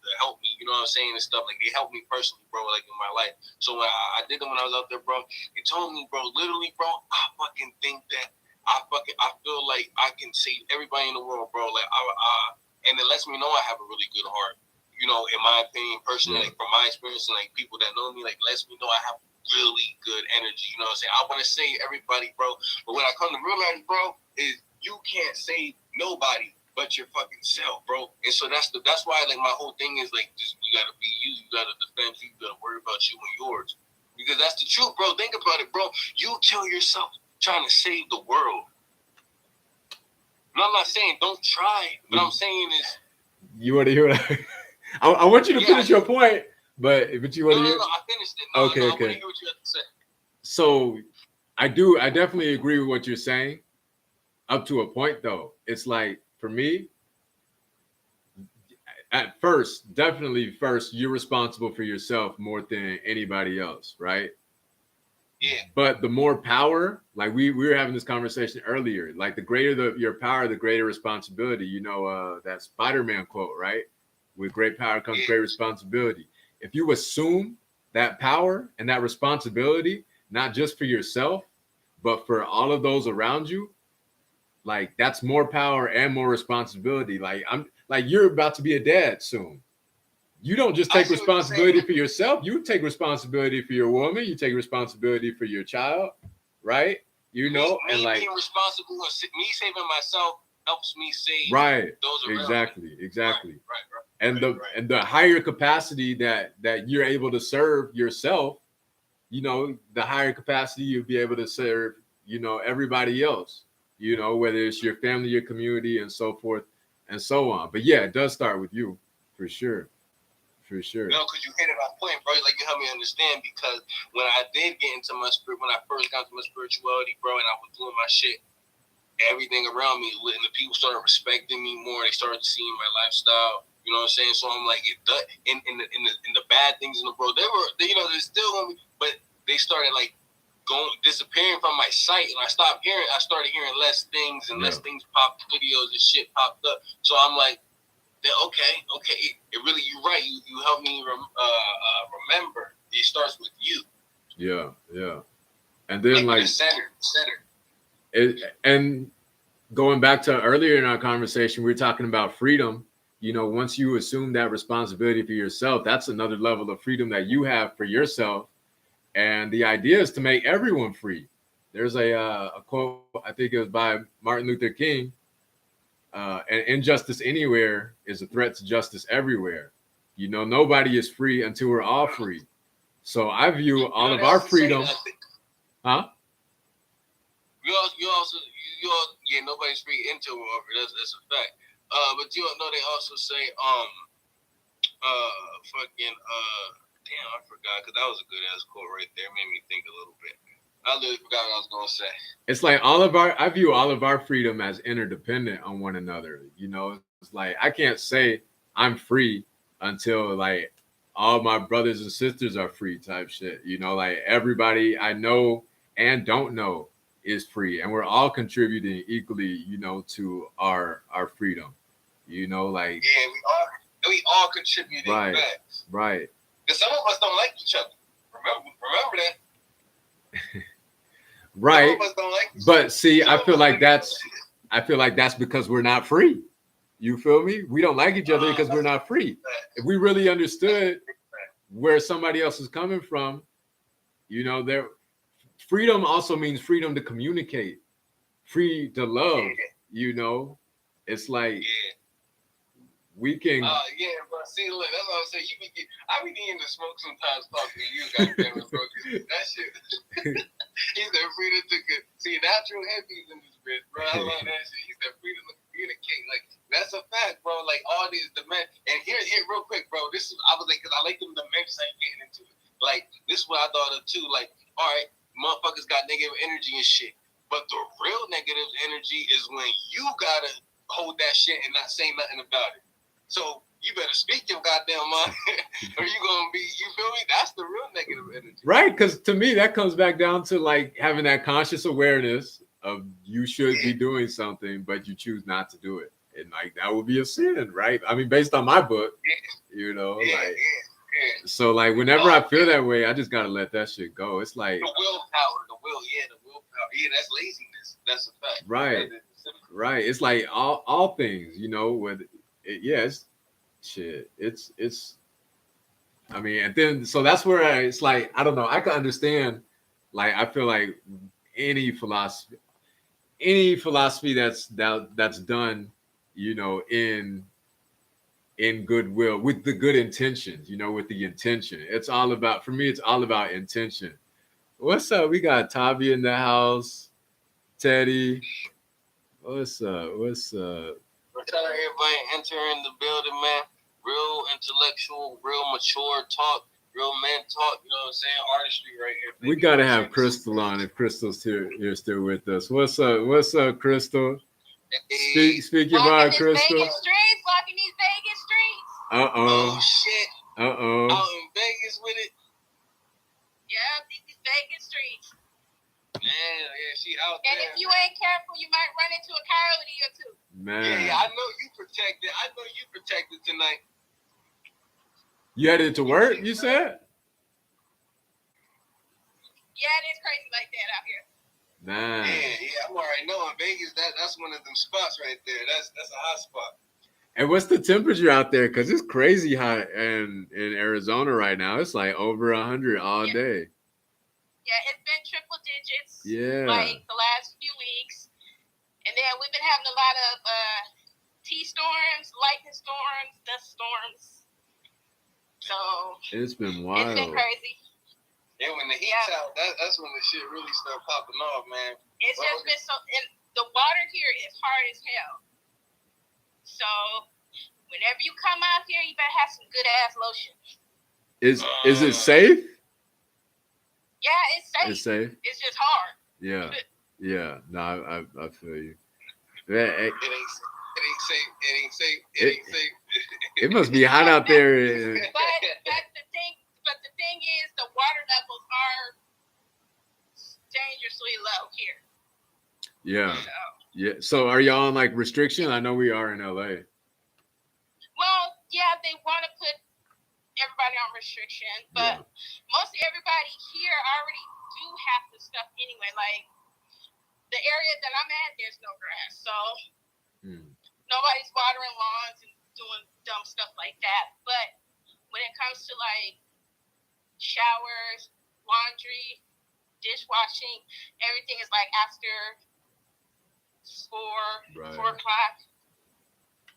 to help me, you know what I'm saying, and stuff. Like, they helped me personally, bro, like in my life. So when I did them when I was out there, bro, it told me, bro, literally, bro, I fucking think that I feel like I can save everybody in the world, bro. Like and it lets me know I have a really good heart. You know, in my opinion, personally, like from my experience and like people that know me, like lets me know I have really good energy. You know what I'm saying? I want to save everybody, bro. But when I come to realize, bro, is you can't save nobody but your fucking self, bro. And so that's why like my whole thing is like, just you gotta be you gotta defend you gotta worry about you and yours. Because that's the truth, bro. Think about it, bro. You kill yourself trying to save the world. And I'm not saying don't try. What I'm saying is, you want to hear what I want you to finish your point, but you want to hear? No, I finished it. Okay. I want to hear what you have to say. So I definitely agree with what you're saying. Up to a point, though. It's like, for me, at first, definitely first, you're responsible for yourself more than anybody else, right? Yeah. But the more power, like we were having this conversation earlier, like the greater your power, the greater responsibility. You know, that Spider-Man quote, right? With great power comes great responsibility. If you assume that power and that responsibility, not just for yourself, but for all of those around you, like that's more power and more responsibility. Like you're about to be a dad soon. You don't just take responsibility for yourself. You take responsibility for your woman. You take responsibility for your child, right? You know, me and like being responsible and me saving myself helps me save those around exactly. Right. And the higher capacity that you're able to serve yourself, you know, the higher capacity you'll be able to serve, you know, everybody else, you know, whether it's your family, your community, and so forth and so on. But yeah, it does start with you, for sure. For sure. No, because you hit it on point, bro. Like, you helped me understand, because when I did get into my spirit, when I first got into my spirituality, bro, and I was doing my shit, everything around me, and the people started respecting me more. They started seeing my lifestyle. You know what I'm saying? So I'm like, in the bad things in the world, they're still gonna be, but they started like disappearing from my sight, and I started hearing less things, and less things popped, videos and shit popped up. So I'm like, okay, it really, you're right. You help me remember. It starts with you. Yeah. And then like center. And going back to earlier in our conversation, we were talking about freedom. You know, once you assume that responsibility for yourself, that's another level of freedom that you have for yourself. And the idea is to make everyone free. There's a quote, I think it was by Martin Luther King. And injustice anywhere is a threat to justice everywhere. You know, nobody is free until we're all free. So I view all of our freedom. Nobody's free until we're all free. That's a fact. But you know, they also say, damn, I forgot, because that was a good ass quote right there. It made me think a little bit. I literally forgot what I was gonna say. It's like I view all of our freedom as interdependent on one another. You know, it's like I can't say I'm free until like all my brothers and sisters are free type shit. You know, like everybody I know and don't know is free, and we're all contributing equally, you know, to our freedom. You know, like we all contribute. Right. Because some of us don't like each other. Remember that. Right. Some of us don't like each other. But see, I feel like that's because we're not free. You feel me? We don't like each other because we're not free. If we really understood where somebody else is coming from, you know, freedom also means freedom to communicate, free to love. You know, it's like we can. But see, look, that's what I'm saying. I be needing to smoke sometimes talking to you, goddamn it, bro. That shit. He's the freedom to see natural hippies in this bitch, bro. I love that shit. He's the freedom to communicate. Like, that's a fact, bro. Like, all these demands. And here, real quick, bro. I was like, because I like them dimensions I ain't getting into it. Like, this is what I thought of too. Like, all right, motherfuckers got negative energy and shit. But the real negative energy is when you gotta hold that shit and not say nothing about it. So you better speak your goddamn mind, or you gonna be, you feel me? That's the real negative energy. Right, because to me that comes back down to like having that conscious awareness of you should be doing something, but you choose not to do it. And like that would be a sin, right? I mean, based on my book, you know, so like whenever I feel that way, I just gotta let that shit go. It's like the willpower. Yeah, that's laziness. That's a fact. Right. It's like all things, you know, with it's shit. It's I mean, and then so that's where it's like, I don't know, I can understand, like I feel like any philosophy that's done, you know, in goodwill, with the good intentions, you know, with the intention. It's all about, for me, it's all about intention. What's up? We got Tavi in the house. Teddy. What's up? We're telling everybody enter in the building, man. Real intellectual, real mature talk, real man talk, you know what I'm saying? Artistry right here. Baby. We gotta have Crystal on if Crystal's here still with us. What's up, Crystal? Hey. Speak your mind, Crystal. Walking these Vegas streets. Oh shit! Out in Vegas with it. Yeah, this is Vegas streets. Man, yeah, she out there. And if you ain't careful, you might run into a coyote or two. Man. Yeah, I know you protected. Tonight. You headed to work, you said? Yeah, it is crazy like that out here. Man. Yeah, I'm already knowing Vegas. That's one of them spots right there. That's a hot spot. And what's the temperature out there? Because it's crazy hot in Arizona right now. It's like over 100 all day. Yeah, it's been triple digits. Yeah. Like the last few weeks. And then we've been having a lot of T-storms, lightning storms, dust storms. So it's been wild. It's been crazy. Yeah, when the heat's out, that's when the shit really start popping off, man. It's just been so. And the water here is hard as hell. So whenever you come out here, you better have some good ass lotion. Is it safe? Yeah, it's safe. It's safe. It's just hard. Yeah. Yeah. No, I feel you. It ain't safe. It must be hot out there. But the thing is, the water levels are dangerously low here. Yeah. Yeah. So are y'all on like restriction? I know we are in LA. Well, yeah, they want to put everybody on restriction, but mostly everybody here already do have the stuff anyway. Like the area that I'm at, there's no grass, so nobody's watering lawns and doing dumb stuff like that. But when it comes to like showers, laundry, dishwashing, everything is like after 4 o'clock.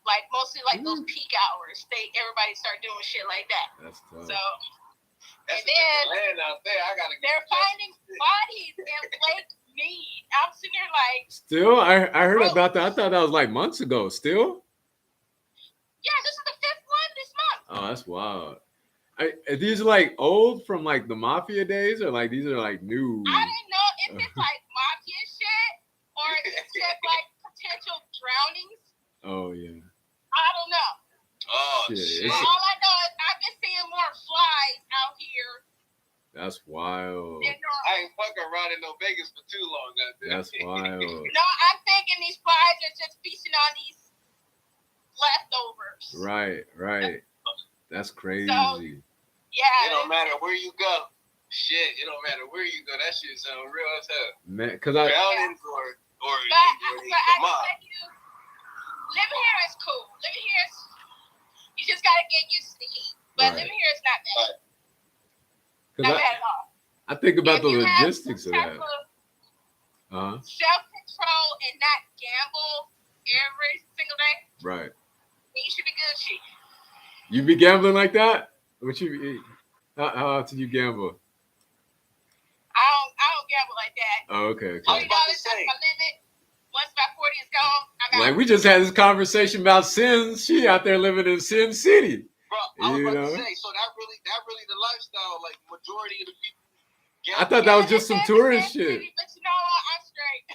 Like mostly like those peak hours, everybody start doing shit like that. That's tough. So, and then land out there. They're finding bodies in Lake Mead. I'm sitting here like. Still, I heard about that. I thought that was like months ago. Still. Yeah, this is the 5th one this month. Oh, that's wild. Are these like old from like the mafia days, or like these are like new? I don't know if it's like mafia shit or if it's just like potential drownings. Oh yeah. I don't know. Oh shit. All I know is I've been seeing more flies out here. That's wild. I ain't fucking around in no Vegas for too long out there. That's wild. No, I'm thinking these flies are just feasting on these leftovers. Right. That's crazy. So, yeah. It don't matter where you go. Shit, it don't matter where you go. That shit sound real as hell. Man, because I. Drownings or living here is cool. Living here is, you just gotta get used to the heat. But living here is not bad. Not bad at all. I think about the logistics of that. Self-control and not gamble every single day. Right. You should be good shit. You be gambling like that? How often you gamble? I don't gamble like that. Oh, okay. $40 is my limit. Once my 40 is gone, I'm out. Like we just had this conversation about Sins. She out there living in Sin City. Bro, I was about to say, so that really the lifestyle, like majority of the people. I thought that was just some tourist shit. City, but you know what? I'm straight.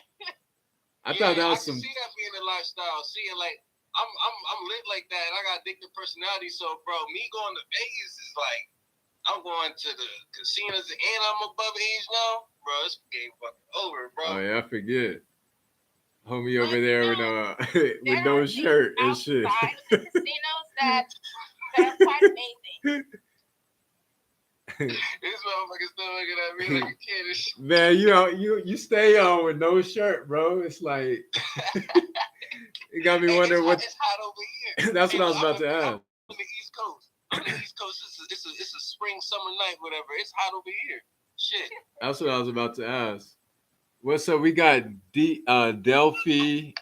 I thought that was some. I can see that being a lifestyle. Seeing like I'm lit like that, and I got addictive personality. So, bro, me going to Vegas is like I'm going to the casinos, and I'm above age now, bro. This game fucking over, bro. Oh yeah, I forget. Homie over there with no shirt and shit. The casinos that's quite amazing. This motherfucker still looking at me like a kid and shit. Man, you stay on with no shirt, bro. It's like it got me wondering what. It's hot over here. That's what I was about to ask. I'm on the East Coast. It's a spring, summer night, whatever. It's hot over here. Shit. That's what I was about to ask. What's up? We got Delphi,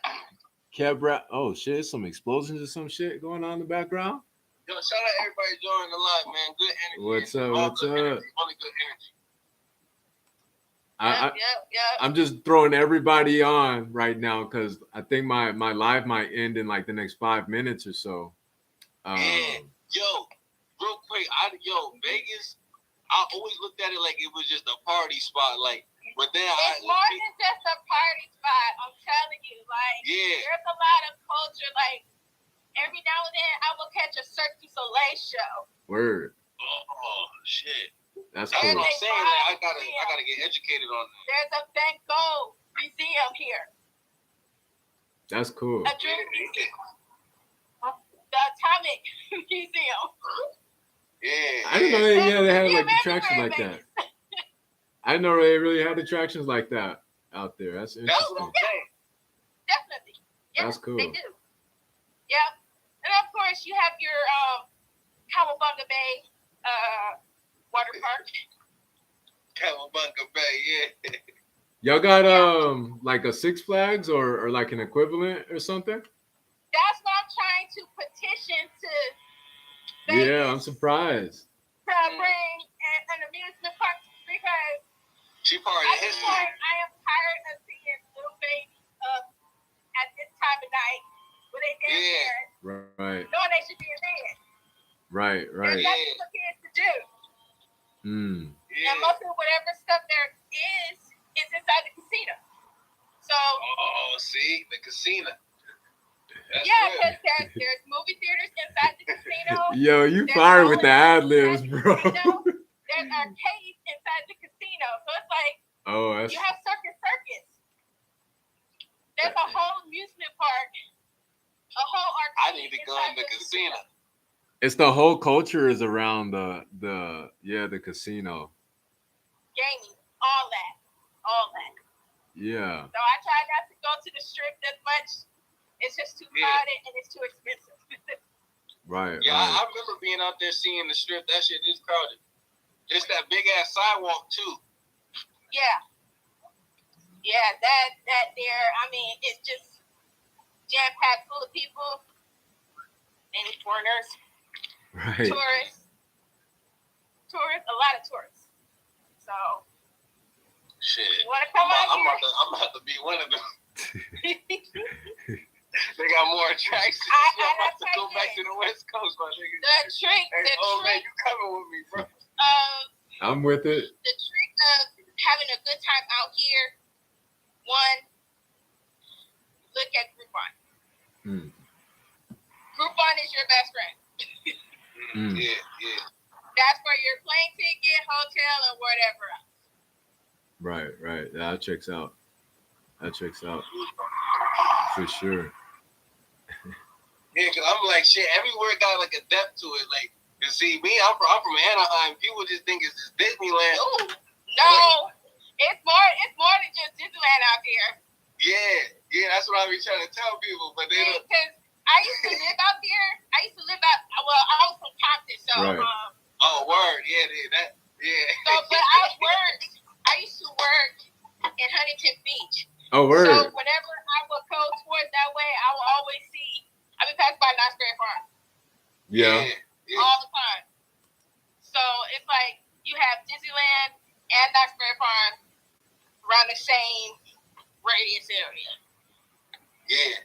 Kebra. Oh shit! Some explosions or some shit going on in the background. Yo, shout out everybody joining the live, man. Good energy. What's up? Only good energy. I'm just throwing everybody on right now because I think my live might end in like the next 5 minutes or so. Yo, real quick, Vegas. I always looked at it like it was just a party spot, like. But then it's more than just a party spot. I'm telling you, like, there's a lot of culture. Like, every now and then I will catch a Cirque du Soleil show. Word. Oh shit. That's That's cool. what I'm saying. Like, I gotta get educated on that. There's a Van Gogh museum here. That's cool. A dream museum. The Atomic Museum. Yeah. I didn't know they had like attractions like that. I didn't know they really had attractions like that out there. That's interesting. That's what I'm saying. Definitely. Yeah, That's cool. They do. Yeah. And of course you have your Cowabunga Bay water park. Cowabunga Bay, yeah. Y'all got like a Six Flags or like an equivalent or something? That's what I'm trying to petition to Vegas Yeah, I'm surprised. to bring an amusement park because She part of at this history. point I am tired of seeing little babies up at this time of night when they dance there, Right. knowing they should be in bed. Right. There's nothing for kids to do. Yeah. And most of whatever stuff there is inside the casino. So see, the casino. That's yeah, real. because there's movie theaters inside the casino. Yo, you There's fired with the ad bowling libs, inside the bro. casino. There's arcades inside the casino. So it's like Oh, that's you have circus. There's a whole amusement park, a whole I arcade. need to go inside in the casino. it's the whole culture is around the casino. Gaming, all that. Yeah. So I try not to go to the strip as much. It's just too crowded and it's too expensive. Right. Yeah, right. I remember being out there seeing the strip. That shit is crowded. Just that big ass sidewalk too. Yeah, that there. I mean, it's just jam packed full of people, many foreigners, Right. tourists, a lot of tourists. So, Shit. you want to come out I'm here? about to be one of them. They got more attractions. I'm about to go back to the West Coast, my nigga. The trick, Man, you coming with me, bro? I'm with it. The trick of having a good time out here. One, look at Groupon. Groupon is your best friend. Yeah. That's for your plane ticket, hotel, and whatever else. Right. That checks out. For sure. Yeah, cause I'm like shit. Everywhere got like a depth to it. Like, you see, me, I'm from Anaheim. People just think it's Disneyland. Ooh, no, it's more than just Disneyland out here. Yeah, that's what I be trying to tell people, but they don't. Because I used to live out there. I was from Compton, so Right. Oh, word, yeah. So, but I used to work in Huntington Beach. Oh, word. So whenever I would go towards that way, I would always see. I would pass by Knott's Berry Farm. Yeah. All the time. So it's like you have Disneyland and Knott's Berry Farm around the same radius area. Yeah.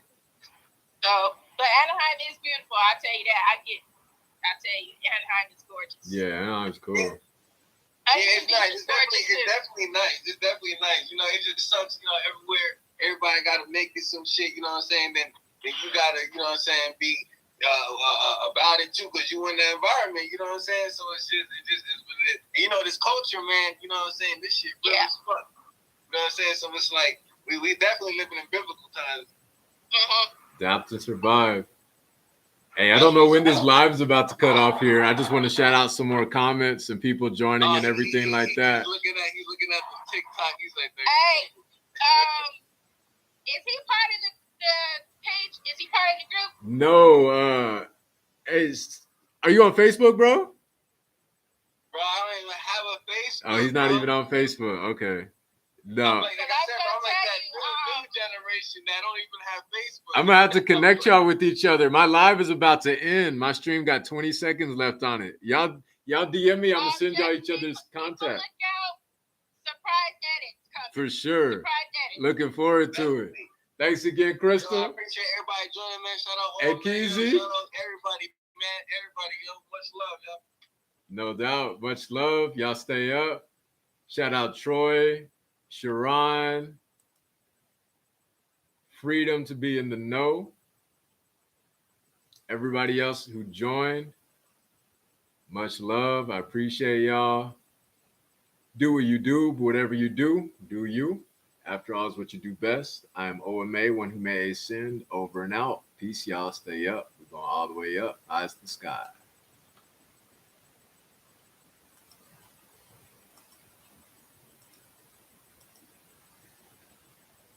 So, but Anaheim is beautiful. I tell you that. I tell you, Anaheim is gorgeous. Yeah, Anaheim's cool. Yeah, it's nice. It's definitely nice. It's definitely nice. You know, it just sucks, everywhere. Everybody got to make it some shit, you know what I'm saying? Then you got to, you know what I'm saying, be about it too, because you in the environment, you know what I'm saying? So it's just what it is. And, this culture, man, you know what I'm saying? This shit real as fuck. You know what I'm saying? So it's like, we definitely living in biblical times. Adapt to survive. Hey, I don't know when this live's about to cut off here. I just want to shout out some more comments and people joining and everything like that. He's looking at the TikTok. He's like, hey, is he part of the page? Is he part of the group? No. Are you on Facebook, bro? Bro, I don't even have a Facebook. Oh, he's not even on Facebook. Okay. No. Like I said, bro, I'm like that new generation that don't even have Facebook. I'm going to have to connect y'all with each other. My live is about to end. My stream got 20 seconds left on it. Y'all DM me. I'm going to send y'all each other's contact. Look out. Surprise edits coming. For sure. Surprise edits. Looking forward to it. Thanks again, Crystal. I appreciate everybody joining, man. Shout out Hey, all Keezy. Shout out everybody, man. Everybody, much love, y'all. No doubt. Much love. Y'all stay up. Shout out Troy, Sharon. Freedom to be in the know. Everybody else who joined, much love. I appreciate y'all. Do what you do, whatever you do, do you. After all is what you do best. I am OMA, one who may ascend, over and out. Peace, y'all. Stay up. We're going all the way up. Eyes to the sky.